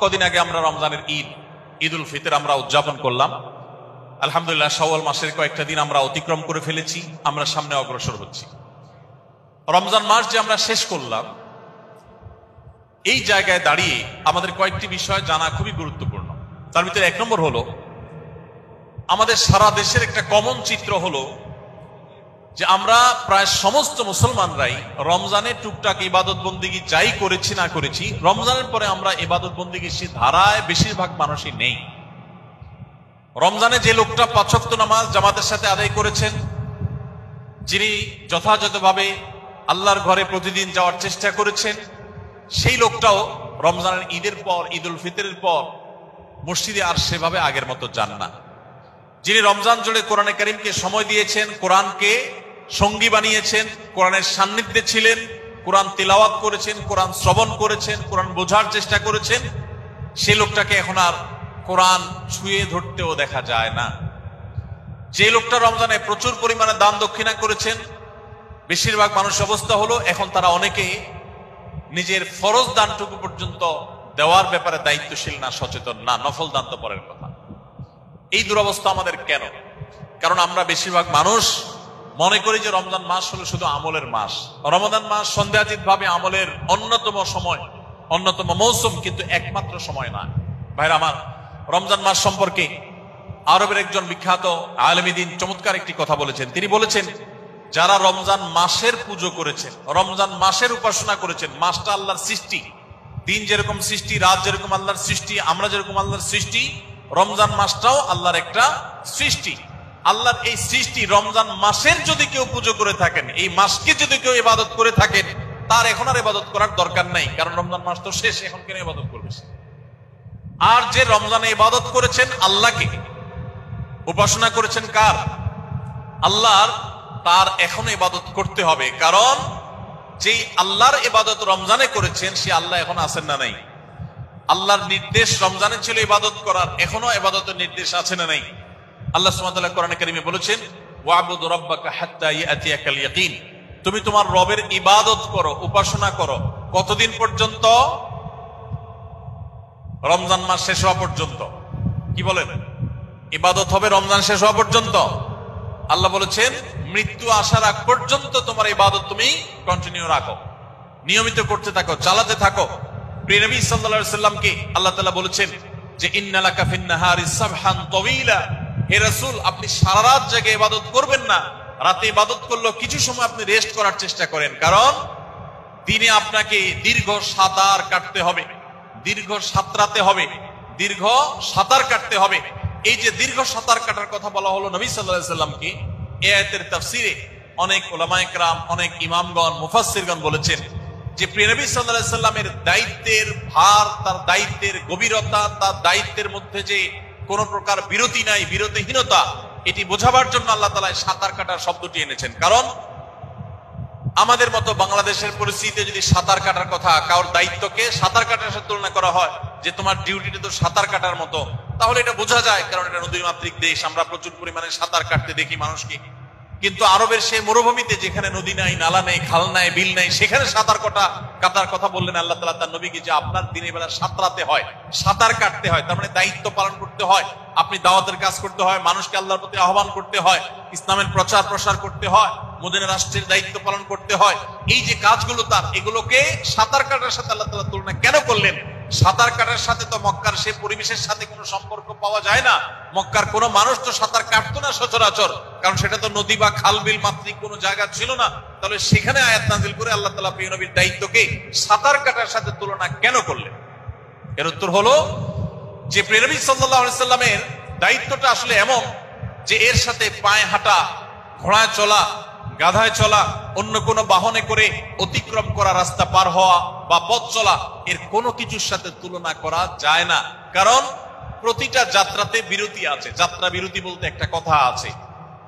কদিন আগে আমরা রমজানের ঈদ উল ফিতর আমরা উদযাপন করলাম। আলহামদুলিল্লাহ, শাওয়াল মাসের কয়েকটা দিন আমরা অতিক্রম করে ফেলেছি, আমরা সামনে অগ্রসর হচ্ছি। রমজান মাস যে আমরা শেষ করলাম, এই জায়গায় দাঁড়িয়ে আমাদের কয়েকটি বিষয় জানা খুবই গুরুত্বপূর্ণ। তার ভিতরে এক নম্বর হলো, আমাদের সারা দেশের একটা কমন চিত্র হলো যে আমরা প্রায় সমস্ত মুসলমানরাই রমজানে টুকটাক ইবাদত বন্দিগি যাই করেছি না করেছি, রমজানের পরে আমরা ইবাদত বন্দিগির সে ধারায় বেশিরভাগ মানুষই নেই। রমজানে যে লোকটা ৫ ওয়াক্ত নামাজ জামাতের সাথে আদায় করেছেন, যিনি যথাযথভাবে আল্লাহর ঘরে প্রতিদিন যাওয়ার চেষ্টা করেছেন, সেই লোকটাও রমজানের ঈদের পর, ঈদ উল ফিতরের পর মসজিদে আর সেভাবে আগের মতো যান না। যিনি রমজান জুড়ে কোরআনে কারীমকে সময় দিয়েছেন, কোরআনকে সঙ্গী বানিয়েছেন, কোরআনের সান্নিধ্যে ছিলেন, কোরআন তিলাওয়াত করেছেন, কোরআন শ্রবণ করেছেন, কোরআন বোঝার চেষ্টা করেছেন, সেই লোকটাকে এখন আর কোরআন ছুঁয়ে ধরতেও দেখা যায় না। যে লোকটা রমজানে প্রচুর পরিমাণে দান দক্ষিণা করেছেন, বেশিরভাগ মানুষ অবস্থা হলো এখন তারা অনেকে নিজের ফরজ দানটুকু পর্যন্ত দেওয়ার ব্যাপারে দায়িত্বশীল না, সচেতন না, নফল দান তো পরের কথা। এই দুরবস্থা আমাদের কেন? কারণ আমরা বেশিরভাগ মানুষ মনে করি যে রমজান মাস হলো শুধু আমলের মাস। রমজান মাস সন্দেহাতীত ভাবে আমলের অন্যতম সময়, অন্যতম মৌসুম, কিন্তু একমাত্র সময় না। ভাইরা আমার, রমজান মাস সম্পর্কে আরবের একজন বিখ্যাত আলেমী দ্বীন চমৎকার একটি কথা বলেছেন। তিনি বলেছেন, যারা রমজান মাসের পুজো করেছেন, রমজান মাসের উপাসনা করেছেন, মাসটা আল্লাহর সৃষ্টি, দিন যেরকম সৃষ্টি, রাত যেরকম আল্লাহর সৃষ্টি, আমরা যেরকম আল্লাহর সৃষ্টি, রমজান মাসটাও আল্লাহর একটা সৃষ্টি। আল্লাহর এই সৃষ্টি রমজান মাসের যদি কেউ পুজো করে থাকেন, এই মাসকে যদি কেউ ইবাদত করে থাকেন, তার এখন আর ইবাদত করার দরকার নাই, কারণ রমজান মাস তো শেষ, এখন কেন ইবাদত করবে? আর যে রমজানে ইবাদত করেছেন আল্লাহকে, উপাসনা করেছেন কার? আল্লাহর, তার এখনো ইবাদত করতে হবে। কারণ যেই আল্লাহর ইবাদত রমজানে করেছেন, সে আল্লাহ এখন আছেন না নাই? আল্লাহর নির্দেশ রমজানে ছিল ইবাদত করার, এখনো ইবাদতের নির্দেশ আছে না নাই? আল্লাহ সুবহানাহু ওয়া তাআলা কোরআনে কারীমে বলেছেন, ওয়াবুদ রাব্বাকা হাত্তা ইয়াতিয়াকাল ইয়াকিন, তুমি তোমার রবের ইবাদত করো, উপাসনা করো, কতদিন পর্যন্ত? রমজান মাস শেষ হওয়া পর্যন্ত। কি বলেন? ইবাদত হবে রমজান শেষ হওয়া পর্যন্ত। আল্লাহ বলেছেন, মৃত্যু আসার আগ পর্যন্ত তোমার ইবাদত তুমি কন্টিনিউ রাখো, নিয়মিত করতে থাকো, চালাতে থাকো। প্রিয় নবী সাল্লাল্লাহু আলাইহি সাল্লামকে আল্লাহ তাআলা বলেছেন যে, ইন্নালাকা ফিন নাহারি সাবহান তাওয়ীলা, হে রাসূল, আপনি সারা রাত জেগে ইবাদত করবেন না, রাতে ইবাদত করলেও কিছু সময় আপনি রেস্ট করার চেষ্টা করেন। কারণ দিনে আপনাকে দীর্ঘ সাঁতার কাটতে হবে, দীর্ঘ সাঁতরাতে হবে, দীর্ঘ সাঁতার কাটতে হবে। এই যে দীর্ঘ সাঁতার কাটার কথা বলা হলো নবী সাল্লাল্লাহু আলাইহি সাল্লামকে, এই আয়াতের তাফসীরে অনেক উলামায়ে কেরাম, অনেক ইমামগণ, মুফাসসিরগণ বলেছেন যে প্রিয় নবী সাল্লাল্লাহু আলাইহি সাল্লামের দায়িত্বের ভার, তার দায়িত্বের গভীরতা, তার দায়িত্বের মধ্যে যে কোনো প্রকার বিরতি নাই, বিরতিহীনতা, এটি বোঝাবার জন্য আল্লাহ তাআলা সাঁতার কাটার শব্দটি এনেছেন। কারণ আমাদের মতো বাংলাদেশের পরিস্থিতিতে যদি সাঁতার কাটার কথা, কারোর দায়িত্বকে সাঁতার কাটার সাথে তুলনা করা হয় যে তোমার ডিউটিটা তো সাঁতার কাটার মতো, তাহলে এটা বোঝা যায়, কারণ এটা নদীমাতৃক দেশ, আমরা প্রচুর পরিমাণে সাঁতার কাটতে দেখি মানুষকে। কিন্তু আরবের সেই মরুভূমিতে, যেখানে নদী নাই, নালা নেই, খাল নাই, বিল নাই, সেখানে সাঁতার কাটার কথা বললেন আল্লাহ তাআলা তার নবীকে, যে আপনার দিনের বেলা সাঁতরাতে হয়, সাঁতার কাটতে হয়, তার মানে দায়িত্ব পালন করতে হয়, আপনি দাওয়াতের কাজ করতে হয়, মানুষকে আল্লাহর প্রতি আহ্বান করতে হয়, ইসলামের প্রচার প্রসার করতে হয়, মদিনা রাষ্ট্রের দায়িত্ব পালন করতে হয়। এই যে কাজগুলো তার, এগুলোকে সাঁতার কাটার সাথে আল্লাহ তাআলা তুলনা কেন করলেন? সাঁতার কাটার সাথে তো মক্কার সেই পরিবেশের সাথে কোনো সম্পর্ক পাওয়া যায় না। মক্কার কোনো মানুষ তো সাঁতার কাটতো না সচরাচর, কারণ সেটা তো নদী বা খাল বিল মাতৃক কোনো জায়গা ছিল না। তাহলে সেখানে আয়াত নাযিল করে আল্লাহ তাআলা প্রিয় নবীর দায়িত্বকে সাঁতার কাটার সাথে তুলনা কেন করলেন? এর উত্তর হলো যে প্রিয় নবী সাল্লাল্লাহু আলাইহি সাল্লামের দায়িত্বটা আসলে এমন যে এর সাথে পায়ে হাঁটা, ঘোড়ায় চলা, গাধায় চলা, অন্য কোনো বাহনে করে অতিক্রম করা, রাস্তা পার হওয়া বা পথ চলা, এর কোনো কিছুর সাথে তুলনা করা যায় না। কারণ প্রতিটা যাত্রাতে বিরতি আছে। যাত্রা বিরতি বলতে একটা কথা আছে,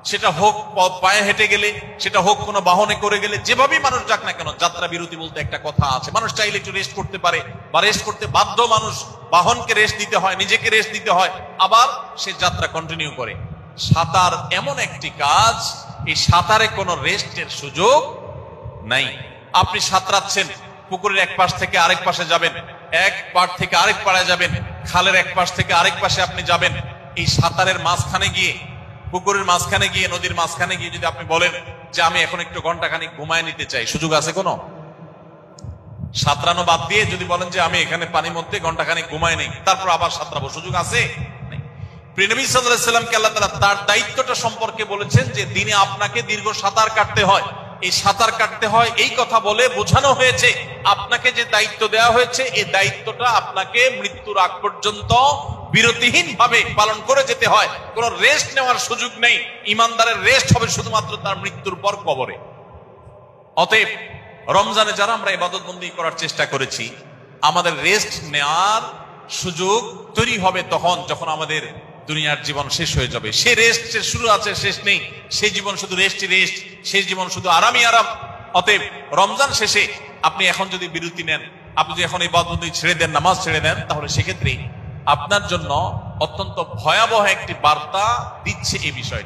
সেটা হোক পায়ে হেঁটে গেলে, সেটা হোক কোনো বাহনে করে গেলে, যেভাবেই মানুষ যাক না কেন, যাত্রা বিরতি বলতে একটা কথা আছে। মানুষ চাইলে একটু রেস্ট করতে পারে বা রেস্ট করতে বাধ্য মানুষ, বাহনকে রেস্ট দিতে হয়, নিজেকে রেস্ট দিতে হয়, আবার সে যাত্রা কন্টিনিউ করে। সাঁতার এমন একটি কাজ, এই সাঁতারে কোনো রেস্টের সুযোগ নাই। আপনি সাঁতরাচ্ছেন, পুকুরের এক পাশ থেকে আরেক পাশে যাবেন, এক পাড় থেকে আরেক পাড়ায় যাবেন, খালের এক পাশ থেকে আরেক পাশে আপনি যাবেন, এই সাঁতারের মাঝখানে গিয়ে, পুকুরের মাঝখানে গিয়ে, নদীর মাঝখানে গিয়ে যদি আপনি বলেন যে আমি এখন একটু ঘন্টাখানিক ঘুমায় নিতে চাই, সুযোগ আছে কোনো? সাঁতরানো বাদ দিয়ে যদি বলেন যে আমি এখানে পানির মধ্যে ঘন্টাখানিক ঘুমায় নেই, তারপর আবার সাঁতরাবো, সুযোগ আছে? প্রিয় নবী সাল্লাল্লাহু আলাইহি ওয়াসাল্লামকে আল্লাহ তাআলা তার দায়িত্বটা সম্পর্কে বলেছেন যে দিনে আপনাকে দীর্ঘ সাঁতার কাটতে হয়। এই সাঁতার কাটতে হয় এই কথা বলে বোঝানো হয়েছে আপনাকে যে দায়িত্ব দেওয়া হয়েছে, এই দায়িত্বটা আপনাকে মৃত্যুর আগ পর্যন্ত বিরতিহীন ভাবে পালন করে যেতে হয়। কোনো রেস্ট নেওয়ার সুযোগ নেই। ইমানদারের রেস্ট হবে শুধুমাত্র তার মৃত্যুর পর কবরে। অতএব রমজানে যারা আমরা ইবাদতবন্দি করার চেষ্টা করেছি, আমাদের রেস্ট নেওয়ার সুযোগ তৈরি হবে তখন যখন আমাদের দুনিয়ার জীবন শেষ হয়ে যাবে। সে রেস্টের শুরু আছে, শেষ নেই। সেই জীবন শুধু রেস্টই রেস্ট, সেই জীবন শুধু আরামই আরাম। অতএব রমজান শেষে আপনি এখন যদি বিরতি নেন, আপনি যদি এখন ইবাদতবন্দি ছেড়ে দেন, নামাজ ছেড়ে দেন, তাহলে সেক্ষেত্রে আপনার জন্য অত্যন্ত ভয়াবহ একটি বার্তা দিচ্ছে এই বিষয়টি।